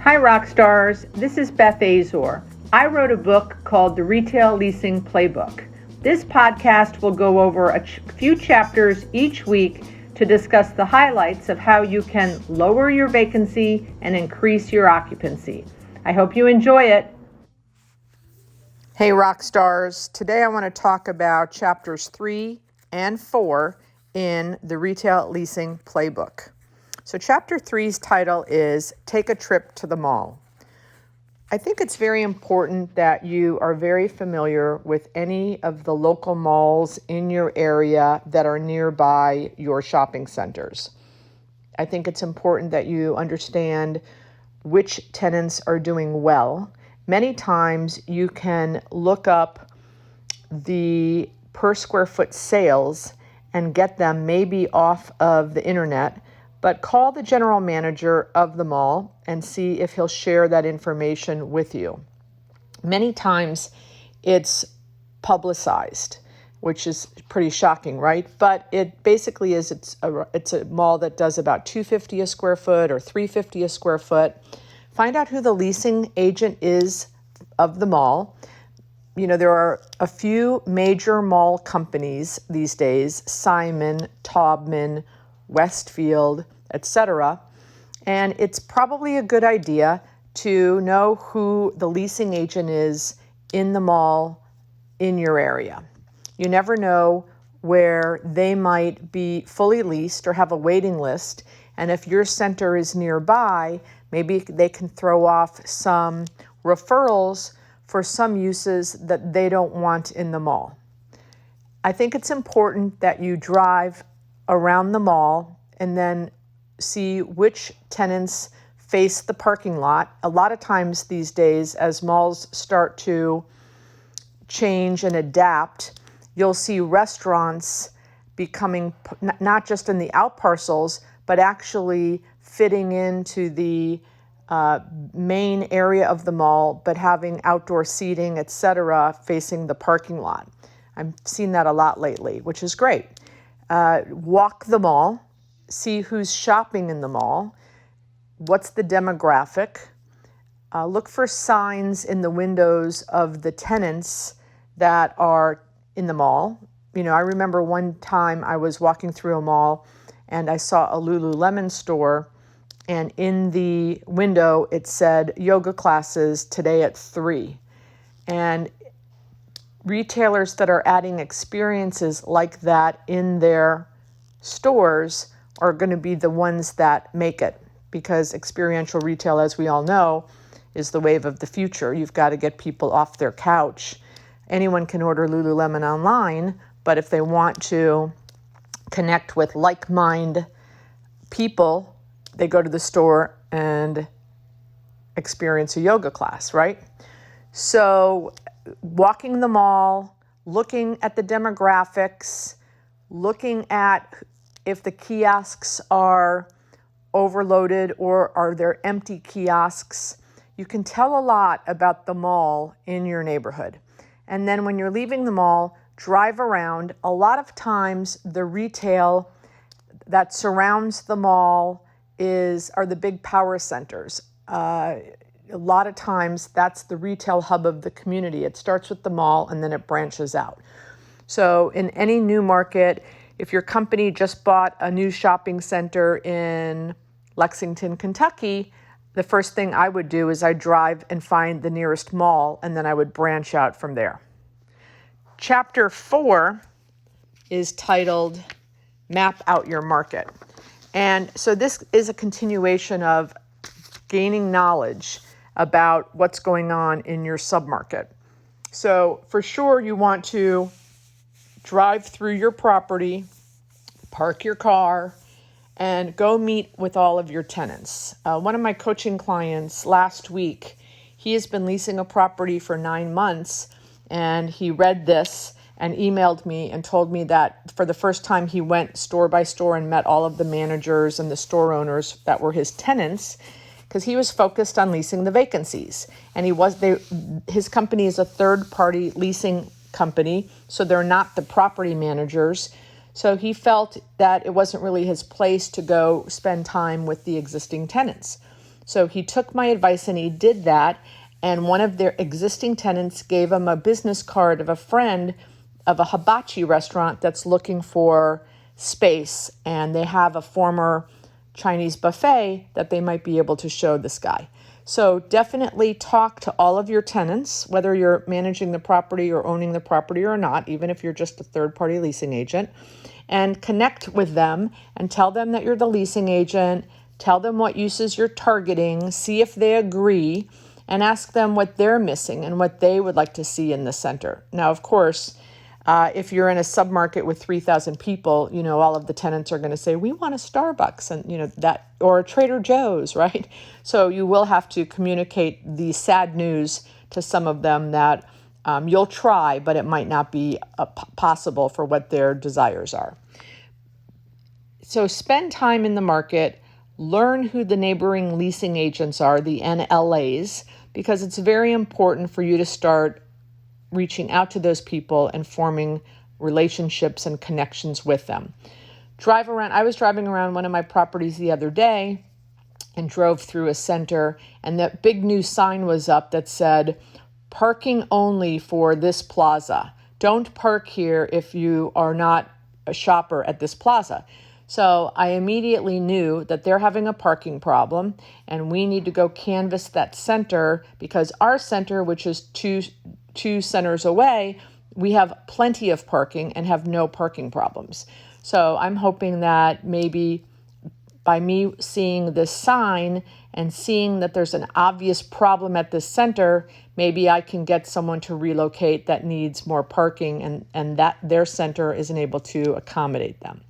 Hi Rockstars, this is Beth Azor. I wrote a book called the Retail Leasing Playbook. This podcast will go over a few chapters each week to discuss the highlights of how you can lower your vacancy and increase your occupancy. I hope you enjoy it. Hey Rockstars, today I want to talk about chapters 3 and 4 in the Retail Leasing Playbook. So chapter 3's title is Take a Trip to the Mall. I think it's very important that you are very familiar with any of the local malls in your area that are nearby your shopping centers. I think it's important that you understand which tenants are doing well. Many times you can look up the per square foot sales and get them maybe off of the internet, but call the general manager of the mall and see if he'll share that information with you. Many times it's publicized, which is pretty shocking, right? But it basically is, it's a mall that does about $250 a square foot or $350 a square foot. Find out who the leasing agent is of the mall. You know, there are a few major mall companies these days, Simon, Taubman, Westfield, etc. And it's probably a good idea to know who the leasing agent is in the mall in your area. You never know where they might be fully leased or have a waiting list. And if your center is nearby, maybe they can throw off some referrals for some uses that they don't want in the mall. I think it's important that you drive around the mall and then see which tenants face the parking lot. A lot of times these days, as malls start to change and adapt, you'll see restaurants becoming not just in the out parcels, but actually fitting into the main area of the mall, but having outdoor seating, etc., facing the parking lot. I've seen that a lot lately, which is great. Walk the mall, see who's shopping in the mall, what's the demographic. Look for signs in the windows of the tenants that are in the mall. You know, I remember one time I was walking through a mall and I saw a Lululemon store, and in the window it said yoga classes today at 3. And retailers that are adding experiences like that in their stores are going to be the ones that make it, because experiential retail, as we all know, is the wave of the future. You've got to get people off their couch. Anyone can order Lululemon online, but if they want to connect with like-minded people, they go to the store and experience a yoga class, right? So walking the mall, looking at the demographics, looking at if the kiosks are overloaded or are there empty kiosks. You can tell a lot about the mall in your neighborhood. And then when you're leaving the mall, drive around. A lot of times the retail that surrounds the mall are the big power centers. A lot of times that's the retail hub of the community. It starts with the mall and then it branches out. So in any new market, if your company just bought a new shopping center in Lexington, Kentucky, the first thing I would do is I'd drive and find the nearest mall, and then I would branch out from there. Chapter 4 is titled Map Out Your Market. And so this is a continuation of gaining knowledge about what's going on in your submarket. So for sure, you want to drive through your property, park your car, and go meet with all of your tenants. One of my coaching clients last week, he has been leasing a property for 9 months, and he read this and emailed me and told me that for the first time he went store by store and met all of the managers and the store owners that were his tenants, because he was focused on leasing the vacancies. And his company is a third-party leasing company, so they're not the property managers. So he felt that it wasn't really his place to go spend time with the existing tenants. So he took my advice and he did that. And one of their existing tenants gave him a business card of a friend of a hibachi restaurant that's looking for space. And they have a former Chinese buffet that they might be able to show this guy. So definitely talk to all of your tenants, whether you're managing the property or owning the property or not, even if you're just a third-party leasing agent, and connect with them and tell them that you're the leasing agent, tell them what uses you're targeting, see if they agree, and ask them what they're missing and what they would like to see in the center. Now, of course, if you're in a submarket with 3,000 people, all of the tenants are going to say, we want a Starbucks and, that, or a Trader Joe's, right? So you will have to communicate the sad news to some of them that you'll try, but it might not be possible for what their desires are. So spend time in the market, learn who the neighboring leasing agents are, the NLAs, because it's very important for you to start reaching out to those people and forming relationships and connections with them. I was driving around one of my properties the other day and drove through a center, and that big new sign was up that said, parking only for this plaza. Don't park here if you are not a shopper at this plaza. So I immediately knew that they're having a parking problem and we need to go canvass that center, because our center, which is two centers away, we have plenty of parking and have no parking problems. So I'm hoping that maybe by me seeing this sign and seeing that there's an obvious problem at this center, maybe I can get someone to relocate that needs more parking and that their center isn't able to accommodate them.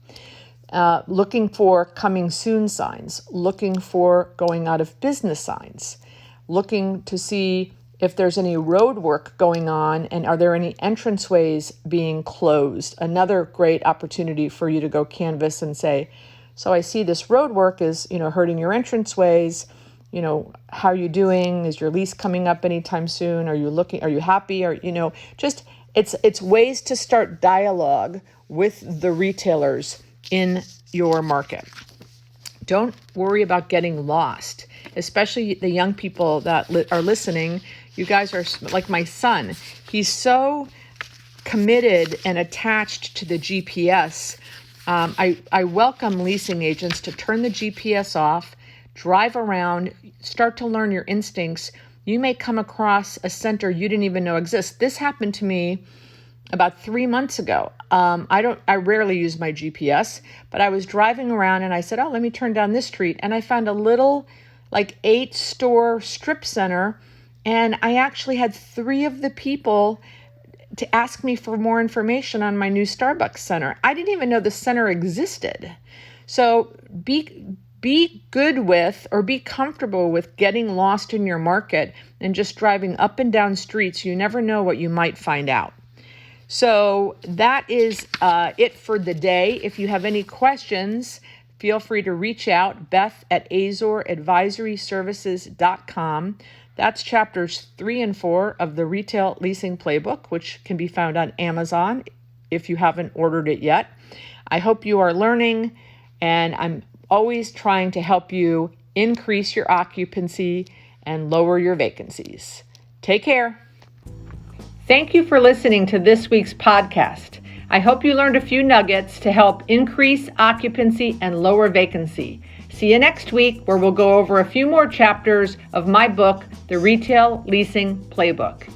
Looking for coming soon signs, looking for going out of business signs, looking to see if there's any road work going on and are there any entranceways being closed. Another great opportunity for you to go canvass and say, so I see this road work is, hurting your entranceways. How are you doing? Is your lease coming up anytime soon? Are you happy? Or, it's ways to start dialogue with the retailers in your market. Don't worry about getting lost, especially the young people that are listening. You guys are like my son. He's so committed and attached to the GPS. I welcome leasing agents to turn the GPS off, drive around, start to learn your instincts. You may come across a center you didn't even know exists. This happened to me about 3 months ago. I rarely use my GPS, but I was driving around and I said, let me turn down this street. And I found a little 8-store strip center. And I actually had 3 of the people to ask me for more information on my new Starbucks center. I didn't even know the center existed. So be good with or be comfortable with getting lost in your market and just driving up and down streets. You never know what you might find out. So that is it for the day. If you have any questions, feel free to reach out, Beth at AzorAdvisoryServices.com. That's chapters 3 and 4 of the Retail Leasing Playbook, which can be found on Amazon if you haven't ordered it yet. I hope you are learning, and I'm always trying to help you increase your occupancy and lower your vacancies. Take care. Thank you for listening to this week's podcast. I hope you learned a few nuggets to help increase occupancy and lower vacancy. See you next week, where we'll go over a few more chapters of my book, The Retail Leasing Playbook.